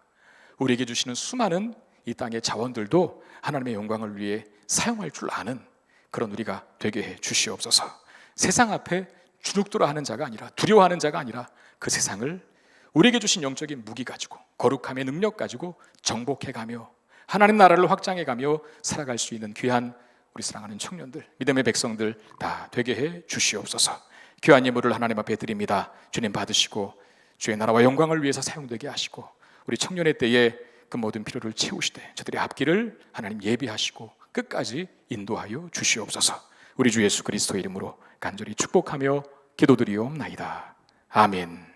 우리에게 주시는 수많은 이 땅의 자원들도 하나님의 영광을 위해 사용할 줄 아는 그런 우리가 되게 해 주시옵소서. 세상 앞에 주눅들어하는 자가 아니라, 두려워하는 자가 아니라 그 세상을 우리에게 주신 영적인 무기 가지고 거룩함의 능력 가지고 정복해가며 하나님 나라를 확장해가며 살아갈 수 있는 귀한 우리 사랑하는 청년들, 믿음의 백성들 다 되게 해 주시옵소서. 귀한 예물을 하나님 앞에 드립니다. 주님 받으시고 주의 나라와 영광을 위해서 사용되게 하시고 우리 청년의 때에 그 모든 필요를 채우시되 저들의 앞길을 하나님 예비하시고 끝까지 인도하여 주시옵소서. 우리 주 예수 그리스도의 이름으로 간절히 축복하며 기도드리옵나이다. 아멘.